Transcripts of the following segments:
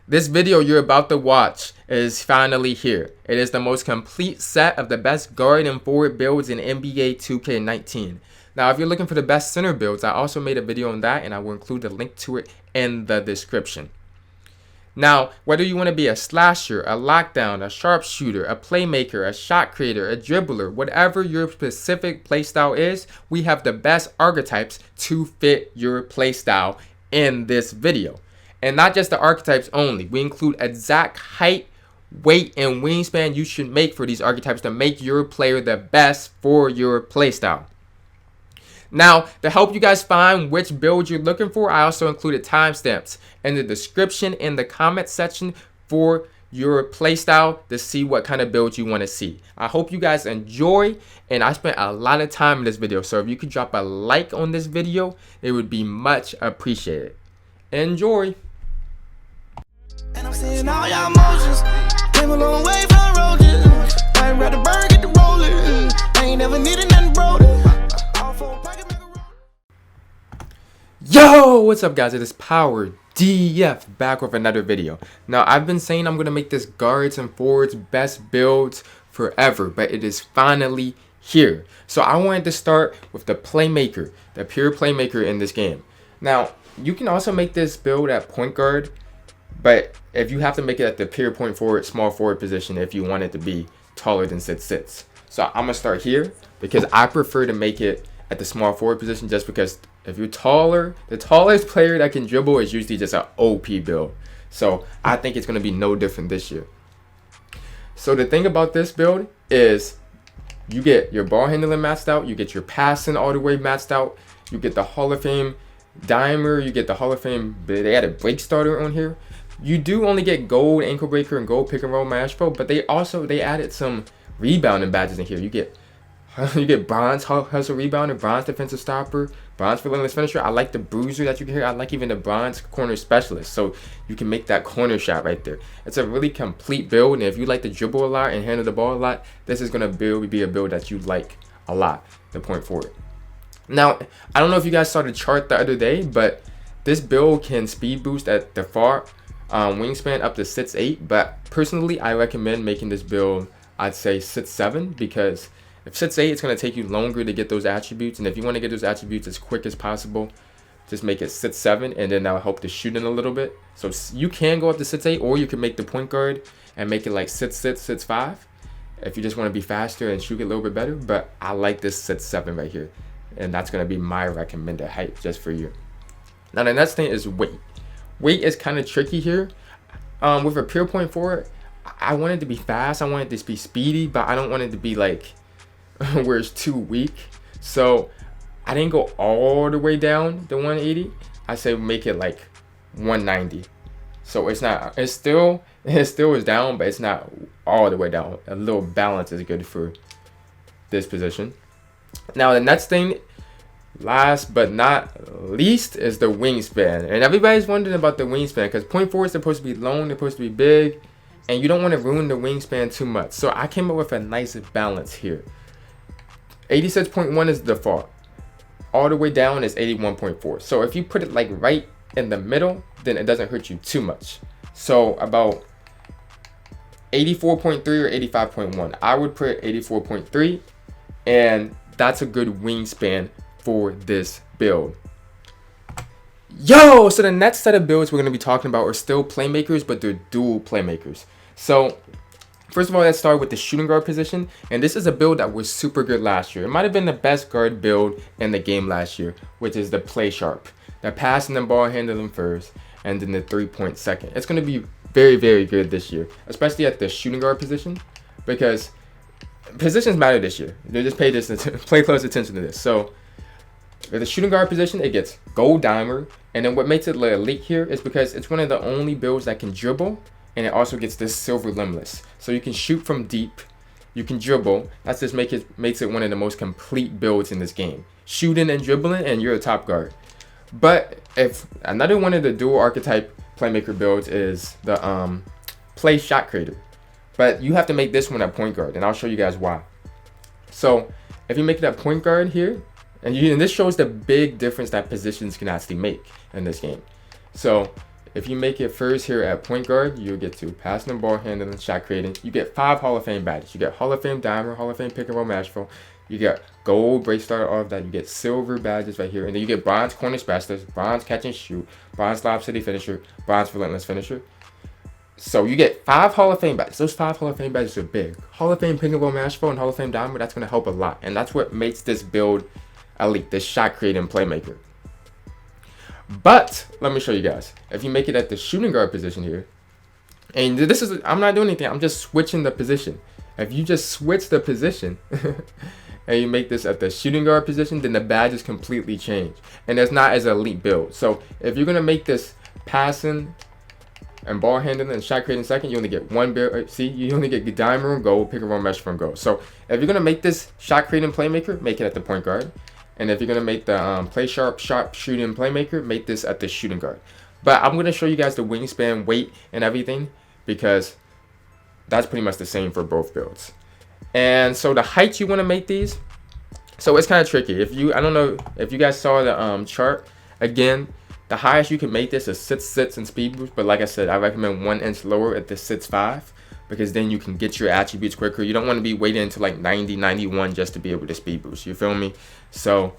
This video you're about to watch is finally here. It is the most complete set of the best guard and forward builds in NBA 2K19. Now, if you're looking for the best center builds, I also made a video on that, and I will include a link to it in the description. Now, whether you want to be a slasher, a lockdown, a sharpshooter, a playmaker, a shot creator, a dribbler, whatever your specific playstyle is, we have the best archetypes to fit your playstyle in this video. And not just the archetypes only. We include exact height, weight, and wingspan you should make for these archetypes to make your player the best for your playstyle. Now, to help you guys find which build you're looking for, I also included timestamps in the description in the comment section for your playstyle to see what kind of build you want to see. I hope you guys enjoy, and I spent a lot of time in this video, so if you could drop a like on this video, it would be much appreciated. Enjoy! And I'm seeing all y'all motions. Came a long way from roaches. I ain't ready to burn, get the rolling. I ain't never needed nothing broken. Yo, what's up guys? It is PowerGotGame back with another video. Now, I've been saying I'm going to make this guards and forwards best builds forever, but it is finally here. So I wanted to start with the Playmaker, the pure Playmaker in this game. Now, you can also make this build at point guard, but if you have to make it at the pure point forward, small forward position if you want it to be taller than 6'6". So I'm going to start here because I prefer to make it at the small forward position, just because if you're taller, the tallest player that can dribble is usually just an OP build. So I think it's going to be no different this year. So the thing about this build is you get your ball handling maxed out, you get your passing all the way maxed out, you get the Hall of Fame dimer, you get the Hall of Fame, they had a break starter on here. You do only get gold ankle breaker and gold pick and roll match pro, but they added some rebounding badges in here. You get bronze hustle rebounder, bronze defensive stopper, bronze relentless finisher. I like the bruiser that you can hear. I like even the bronze corner specialist, so you can make that corner shot right there. It's a really complete build, and if you like to dribble a lot and handle the ball a lot, this is going to be a build that you like a lot, the point forward. Now, I don't know if you guys saw the chart the other day, but this build can speed boost at the far wingspan up to 6'8", but personally I recommend making this build, I'd say 6'7", because if 6'8", it's going to take you longer to get those attributes, and if you want to get those attributes as quick as possible, just make it 6'7", and then that'll help the shooting a little bit. So you can go up to 6'8", or you can make the point guard and make it like 6'6", 6'5", if you just want to be faster and shoot it a little bit better. But I like this 6'7" right here, and that's going to be my recommended height just for you. Now the next thing is weight. Weight is kind of tricky here. With a pure point forward, I want it to be fast, I want it to be speedy, but I don't want it to be like where it's too weak. So I didn't go all the way down to 180. I say make it like 190. So it still is down, but it's not all the way down. A little balance is good for this position. Now the next thing, last but not least, is the wingspan. And everybody's wondering about the wingspan, because point forward is supposed to be long, they're supposed to be big, and you don't want to ruin the wingspan too much. So I came up with a nice balance here. 86.1 is the default. All the way down is 81.4. So if you put it like right in the middle, then it doesn't hurt you too much. So about 84.3 or 85.1. I would put 84.3, and that's a good wingspan for this build. Yo, so the next set of builds we're going to be talking about are still playmakers, but they're dual playmakers. So first of all, let's start with the shooting guard position, and this is a build that was super good last year. It might have been the best guard build in the game last year, which is the play sharp, the passing and ball handling first, and then the 3-point second. It's going to be very, very good this year, especially at the shooting guard position, because positions matter this year. They just pay close attention to this. So with the shooting guard position, it gets gold dimer, and then what makes it elite here is because it's one of the only builds that can dribble, and it also gets this silver limitless. So you can shoot from deep, you can dribble. That just makes it one of the most complete builds in this game. Shooting and dribbling, and you're a top guard. But if another one of the dual archetype playmaker builds is the play shot creator. But you have to make this one at point guard, and I'll show you guys why. So if you make it at point guard here, and this shows the big difference that positions can actually make in this game. So if you make it first here at point guard, you'll get to passing and ball handling, shot creating. You get 5 Hall of Fame badges. You get Hall of Fame diamond, Hall of Fame pick and roll match throw. You get gold break starter, all of that. You get silver badges right here, and then you get bronze corner specialist, bronze catch and shoot, bronze lob city finisher, bronze relentless finisher. So you get 5 Hall of Fame badges. Those 5 Hall of Fame badges are big. Hall of Fame pick and roll match throw and Hall of Fame diamond. That's gonna help a lot, and that's what makes this build elite. This shot creating playmaker. But let me show you guys. If you make it at the shooting guard position here, and this is, I'm not doing anything, I'm just switching the position. If you just switch the position and you make this at the shooting guard position, then the badges completely change, and it's not as elite build. So if you're gonna make this passing and ball handling and shot creating second, you only get 1 build. See, you only get diamond and gold, pick and roll mesh from gold. So if you're gonna make this shot creating playmaker, make it at the point guard. And if you're gonna make the sharpshooting playmaker, make this at the shooting guard. But I'm gonna show you guys the wingspan, weight, and everything, because that's pretty much the same for both builds. And so the height you want to make these, so it's kind of tricky. I don't know if you guys saw the chart. Again, the highest you can make this is 6'6" in speed boost, but like I said, I recommend 1 inch lower at the 6'5", because then you can get your attributes quicker. You don't want to be waiting until like 90, 91 just to be able to speed boost. You feel me? So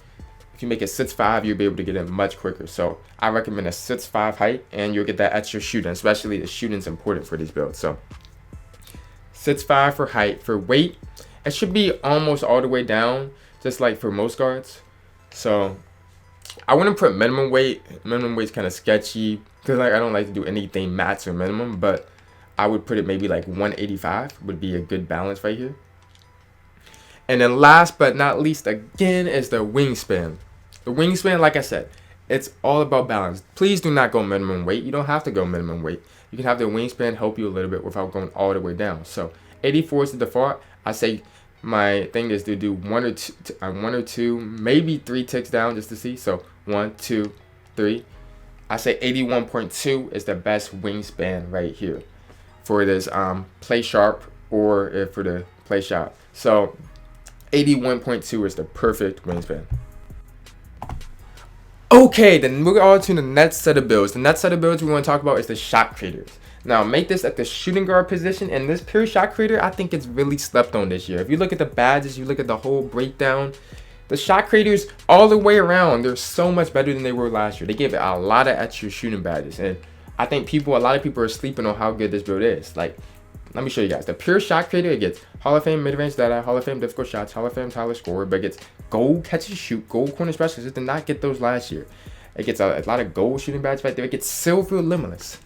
if you make it 6'5", you'll be able to get it much quicker. So I recommend a 6'5" height, and you'll get that extra shooting, especially the shooting's important for these builds. So 6'5" for height. For weight, it should be almost all the way down, just like for most guards. So I wouldn't put minimum weight. Minimum weight's kind of sketchy, because like I don't like to do anything max or minimum, but I would put it maybe like 185 would be a good balance right here. And then last but not least, again, is the wingspan. The wingspan, like I said, it's all about balance. Please do not go minimum weight. You don't have to go minimum weight. You can have the wingspan help you a little bit without going all the way down. So 84 is the default. I say my thing is to do 1 or 2, maybe 3 ticks down just to see. So 1, 2, 3. I say 81.2 is the best wingspan right here for this play sharp, or for the play shot. So 81.2 is the perfect wingspan. Okay, then we're on to the next set of builds. The next set of builds we want to talk about is the shot creators. Now, make this at the shooting guard position, and this pure shot creator, I think it's really slept on this year. If you look at the badges, you look at the whole breakdown, the shot creators all the way around, they're so much better than they were last year. They gave it a lot of extra shooting badges, and I think a lot of people are sleeping on how good this build is. Like, let me show you guys. The pure shot creator, it gets Hall of Fame mid-range data, Hall of Fame difficult shots, Hall of Fame Tyler scorer, but it gets gold catch and shoot, gold corner specialist. It did not get those last year. It gets a lot of gold shooting badges right there. It gets silver limitless,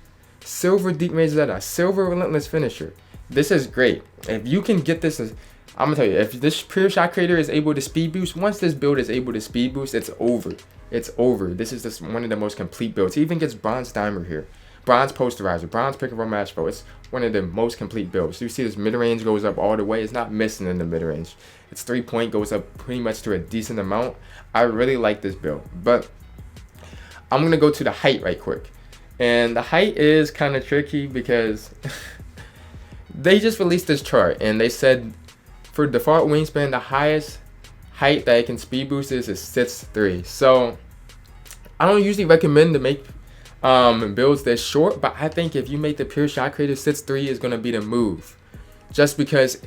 silver deep range data, silver relentless finisher. This is great. If you can get this, I'm gonna tell you, if this pure shot creator is able to speed boost, once this build is able to speed boost, it's over. It's over. This is just one of the most complete builds. It even gets bronze dimer here. Bronze posterizer, bronze pick and roll match throw. It's one of the most complete builds. So you see this mid-range goes up all the way. It's not missing in the mid-range. Its 3-point goes up pretty much to a decent amount. I really like this build. But I'm going to go to the height right quick. And the height is kind of tricky because they just released this chart. And they said for default wingspan, the highest height that it can speed boost is 6'3". So I don't usually recommend to make builds this short, but I think if you make the pure shot creator, 6'3" is going to be the move, just because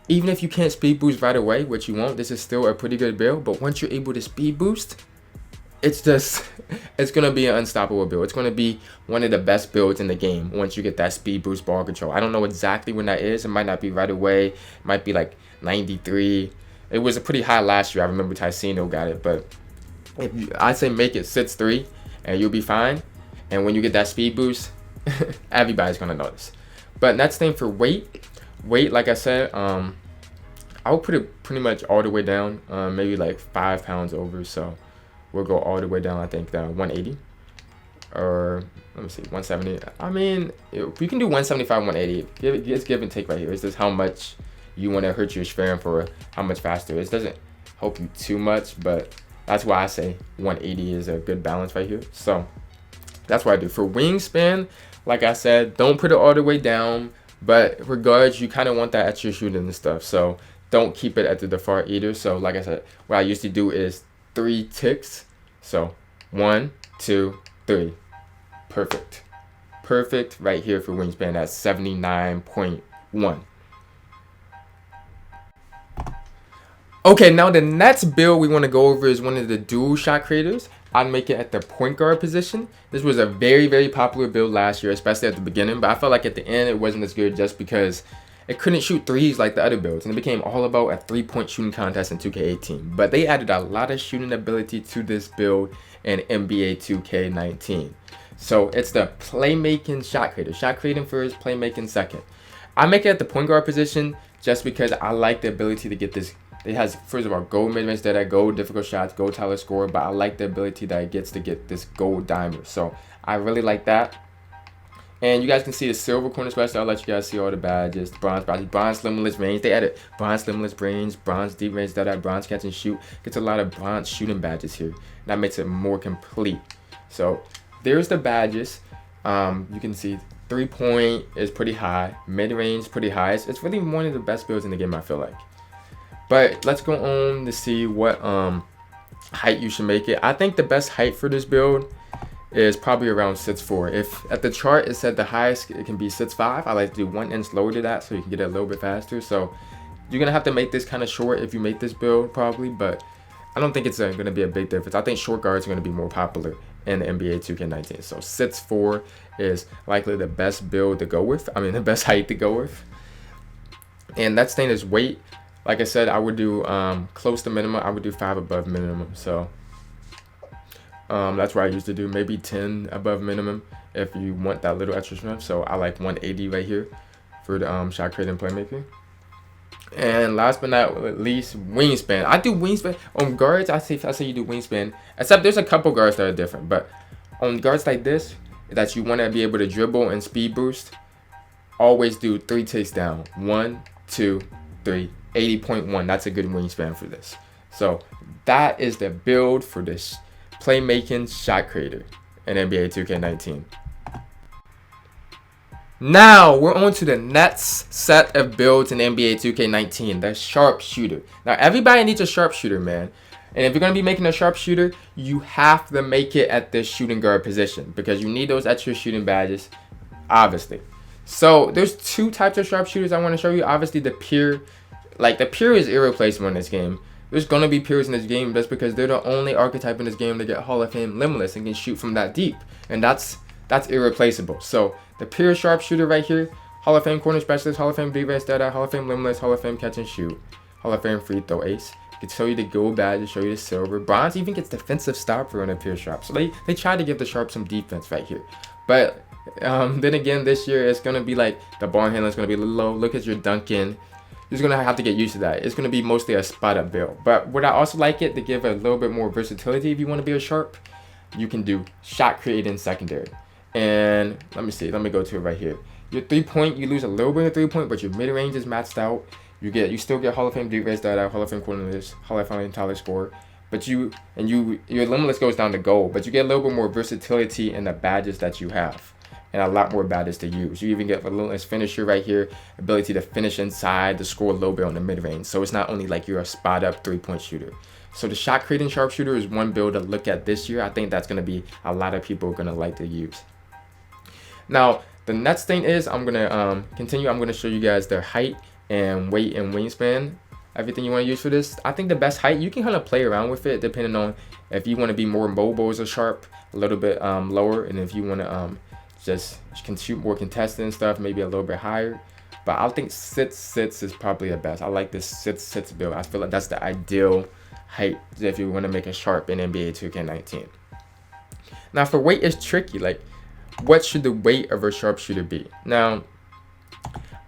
even if you can't speed boost right away, which you won't, this is still a pretty good build. But once you're able to speed boost, it's going to be an unstoppable build. It's going to be one of the best builds in the game once you get that speed boost ball control. I don't know exactly when that is. It might not be right away. It might be like 93. It was a pretty high last year. I remember Ticino got it, but I'd say make it 6'3" and you'll be fine. And when you get that speed boost, everybody's gonna notice. But next thing for weight, like I said, I would put it pretty much all the way down, maybe like 5 pounds over. So we'll go all the way down, I think, 180, or let me see, 170. I mean, we can do 175, 180. It's give and take right here. It's just how much you want to hurt your Schwerin for how much faster. It doesn't help you too much, but that's why I say 180 is a good balance right here. So that's what I do. For wingspan, like I said, don't put it all the way down, but regards, you kind of want that extra shooting and stuff. So don't keep it at the default either. So like I said, what I used to do is 3 ticks. So 1, 2, 3. Perfect. perfect right here for wingspan at 79.1. Okay, now the next build we want to go over is one of the dual shot creators. I'd make it at the point guard position. This was a very, very popular build last year, especially at the beginning, but I felt like at the end it wasn't as good just because it couldn't shoot threes like the other builds, and it became all about a 3-point shooting contest in 2K18. But they added a lot of shooting ability to this build in NBA 2K19. So it's the playmaking shot creator. Shot creating first, playmaking second. I make it at the point guard position just because I like the ability to get this. It has, first of all, gold mid-range that I go difficult shots, gold Tyler score, but I like the ability that it gets to get this gold dimer. So I really like that. And you guys can see the silver corner special. I'll let you guys see all the badges. Bronze limitless range. They added bronze limitless range, bronze deep range, that bronze catch and shoot. Gets a lot of bronze shooting badges here. That makes it more complete. So there's the badges. You can see 3-point is pretty high, mid-range pretty high. It's really one of the best builds in the game, I feel like. But let's go on to see what height you should make it. I think the best height for this build is probably around 6'4". If at the chart it said the highest it can be 6'5", I like to do 1 inch lower to that so you can get it a little bit faster. So you're gonna have to make this kind of short if you make this build probably, but I don't think it's gonna be a big difference. I think short guards are gonna be more popular in the NBA 2K19. So 6'4" is likely the best build to go with. I mean the best height to go with. And next thing is weight. Like I said, I would do close to minimum. I would do 5 above minimum. So that's what I used to do. Maybe 10 above minimum if you want that little extra strength. So I like 180 right here for the shot creating playmaker. And last but not least, wingspan. I do wingspan on guards. I say you do wingspan. Except there's a couple guards that are different. But on guards like this, that you want to be able to dribble and speed boost, always do 3 ticks down. 1, 2, 3. 80.1. That's a good wingspan for this. So that is the build for this playmaking shot creator in NBA 2K19. Now we're on to the next set of builds in NBA 2K19, the Sharpshooter. Now everybody needs a Sharpshooter, man. And if you're going to be making a Sharpshooter, you have to make it at this shooting guard position because you need those extra shooting badges, obviously. So there's 2 types of Sharpshooters I want to show you. Obviously the pure, like the pure is irreplaceable in this game. There's going to be pures in this game just because they're the only archetype in this game to get Hall of Fame limitless and can shoot from that deep. And that's irreplaceable. So the pure Sharpshooter right here, Hall of Fame corner specialist, Hall of Fame deep range stat, Hall of Fame limitless, Hall of Fame catch and shoot, Hall of Fame free throw ace. It can show you the gold badge, show you the silver. Bronze even gets defensive stopper on a pure Sharp. So they try to give the Sharp some defense right here. But then again, this year it's going to be like the ball handling is going to be a little low. Look at your dunking. You're going to have to get used to that. It's going to be mostly a spot up build. But would I also like it to give a little bit more versatility if you want to be a Sharp? You can do shot creating secondary. And let me see. Let me go to it right here. Your 3-point, you lose a little bit of 3-point, but your mid-range is maxed out. You still get Hall of Fame deep range data, Hall of Fame cornerless, Hall of Fame Tyler score. But your limitless goes down to gold, but you get a little bit more versatility in the badges that you have. And a lot more badges to use. You even get a limitless finisher right here, ability to finish inside, to score a little bit on the mid-range. So it's not only like you're a spot-up 3-point shooter. So the shot creating Sharpshooter is one build to look at this year. I think that's going to be a lot of people are going to like to use. Now, the next thing is I'm going to continue. I'm going to show you guys their height and weight and wingspan. Everything you want to use for this. I think the best height, you can kind of play around with it depending on if you want to be more mobile as a Sharp, a little bit lower. And if you want to just can shoot more contested and stuff, maybe a little bit higher. But I think 6'6" is probably the best. I like this 6'6" build. I feel like that's the ideal height if you want to make a Sharp in NBA 2K19. Now for weight, it's tricky. Like, what should the weight of a Sharpshooter be? Now,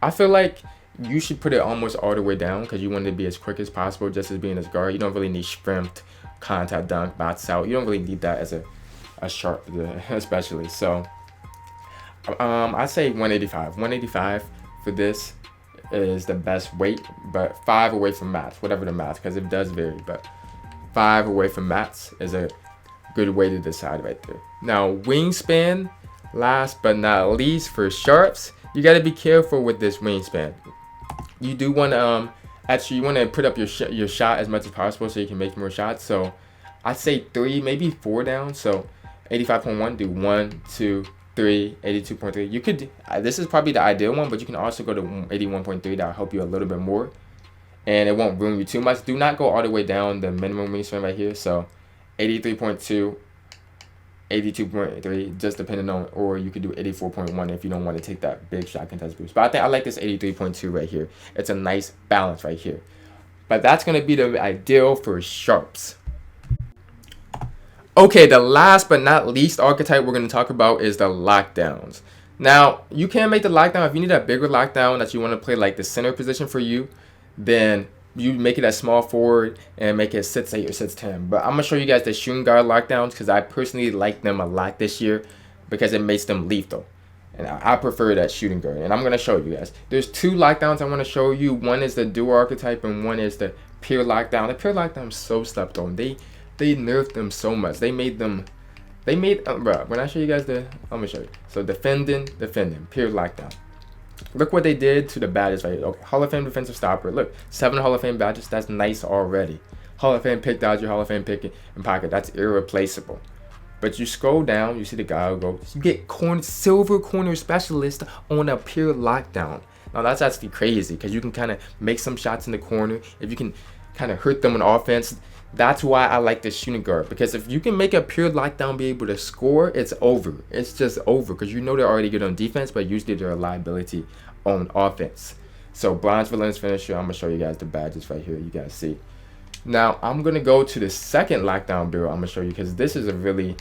I feel like you should put it almost all the way down because you want it to be as quick as possible, just as being as guard. You don't really need strength, contact dunk, bots out. You don't really need that as a Sharp, especially. So I say 185. 185 for this is the best weight, but 5 away from mats, whatever the mats, because it does vary. But 5 away from mats is a good way to decide right there. Now wingspan, last but not least for Sharps, you got to be careful with this wingspan. You do want to actually you want to put up your shot as much as possible so you can make more shots. So I say 3, maybe 4 down. So 85.1, do 1, 2, 3. 83, 82.3. You could, this is probably the ideal one, but you can also go to 81.3. That'll help you a little bit more. And it won't ruin you too much. Do not go all the way down the minimum wingspan right here. So 83.2, 82.3, just depending on, or you could do 84.1 if you don't want to take that big shot contest boost. But I think I like this 83.2 right here. It's a nice balance right here. But that's going to be the ideal for sharps. Okay, the last but not least archetype we're going to talk about is the lockdowns. Now, you can make the lockdown. If you need a bigger lockdown that you want to play like the center position for you, then you make it a small forward and make it 6'8 or 6'10. But I'm going to show you guys the shooting guard lockdowns because I personally like them a lot this year because it makes them lethal. And I prefer that shooting guard. And I'm going to show you guys. There's two lockdowns I want to show you. One is the dual archetype and one is the pure lockdown. The pure lockdown is so slept on. They nerfed them so much. They made bro, when I show you guys I'm going to show you. So defending, pure lockdown. Look what they did to the badges right here. Okay, Hall of Fame defensive stopper. Look, 7 Hall of Fame badges. That's nice already. Hall of Fame pick dodger, Hall of Fame pick and pocket. That's irreplaceable. But you scroll down, you see the guy who goes, you get silver corner specialist on a pure lockdown. Now that's actually crazy because you can kind of make some shots in the corner. If you can kind of hurt them on offense, that's why I like this shooting guard. Because if you can make a pure lockdown be able to score, it's over. It's just over because you know they're already good on defense, but usually they're a liability on offense. So bronze relentless finisher. I'm gonna show you guys the badges right here. You guys see. Now I'm gonna go to the second lockdown build. I'm gonna show you because this is a really,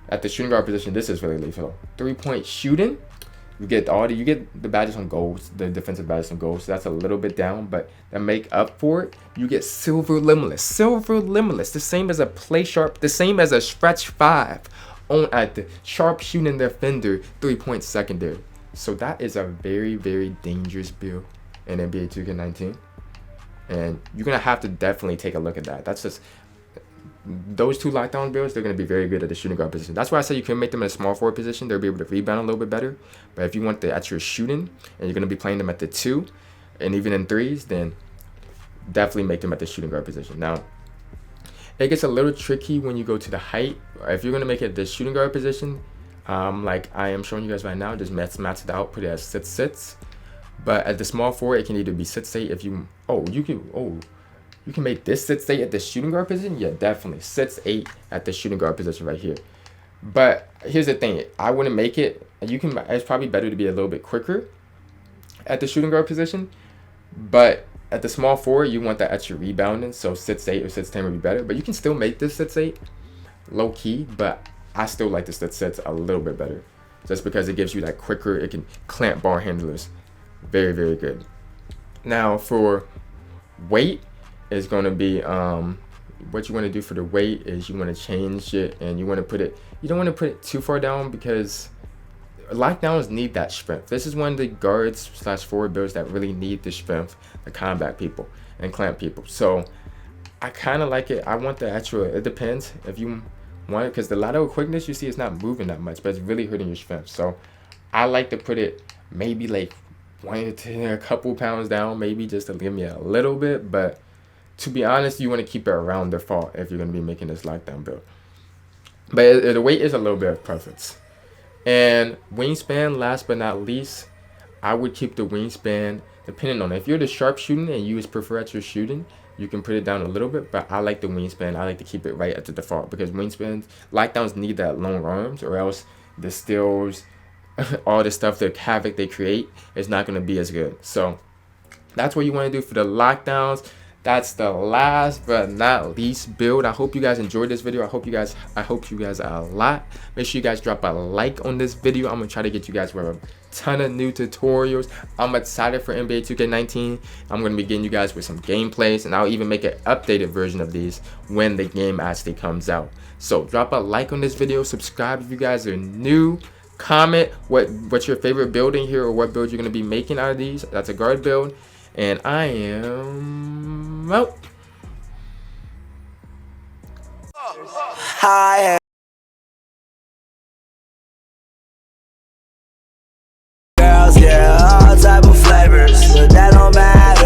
at the shooting guard position, this is really lethal. 3-point shooting. You get the badges on goals, the defensive badges on goals. So that's a little bit down, but to make up for it, you get silver limitless. Silver limitless, the same as a play sharp, the same as a stretch 5 on at the sharpshooting defender 3-point secondary. So that is a very, very dangerous build in NBA 2K19. And you're gonna have to definitely take a look at that. That's just those two lockdown builds, they're going to be very good at the shooting guard position. That's why I say you can make them in a small forward position. They'll be able to rebound a little bit better. But if you want the actual shooting and you're going to be playing them at the 2 and even in 3s, then definitely make them at the shooting guard position. Now, it gets a little tricky when you go to the height. If you're going to make it the shooting guard position, like I am showing you guys right now, just match it out, put it as 6'6". But at the small forward, it can either be 6'8" if you, you can make this 6'8" at the shooting guard position? Yeah, definitely. 6'8" at the shooting guard position right here. But here's the thing. I wouldn't make it. It's probably better to be a little bit quicker at the shooting guard position. But at the small forward, you want that extra rebounding. So 6'8" or 6'10" would be better. But you can still make this 6'8" low key. But I still like the 6'6" a little bit better. Just because it gives you that quicker. It can clamp ball handlers. Very, very good. Now for weight. Is going to be what you want to do for the weight is you want to change it and you want to put it, you don't want to put it too far down because lockdowns need that strength. This is one of the guards / forward builds that really need the strength to combat people and clamp people. So I kind of like it. I want the actual, it depends if you want it because the lateral quickness you see is not moving that much, but it's really hurting your strength. So I like to put it maybe like a couple pounds down, maybe just to give me a little bit, but to be honest, you want to keep it around default if you're going to be making this lockdown build. But the weight is a little bit of preference. And wingspan, last but not least, I would keep the wingspan depending on it. If you're the sharpshooting and you just prefer at your shooting, you can put it down a little bit. But I like the wingspan. I like to keep it right at the default because wingspans, lockdowns need that long arms or else the steals, all the stuff, the havoc they create is not going to be as good. So that's what you want to do for the lockdowns. That's the last but not least build. I hope you guys enjoyed this video. I hope you guys a lot. Make sure you guys drop a like on this video. I'm gonna try to get you guys with a ton of new tutorials. I'm excited for NBA 2K19. I'm gonna be getting you guys with some gameplays, and I'll even make an updated version of these when the game actually comes out. So drop a like on this video. Subscribe if you guys are new. Comment what's your favorite build in here or what build you're gonna be making out of these. That's a guard build. And I am out.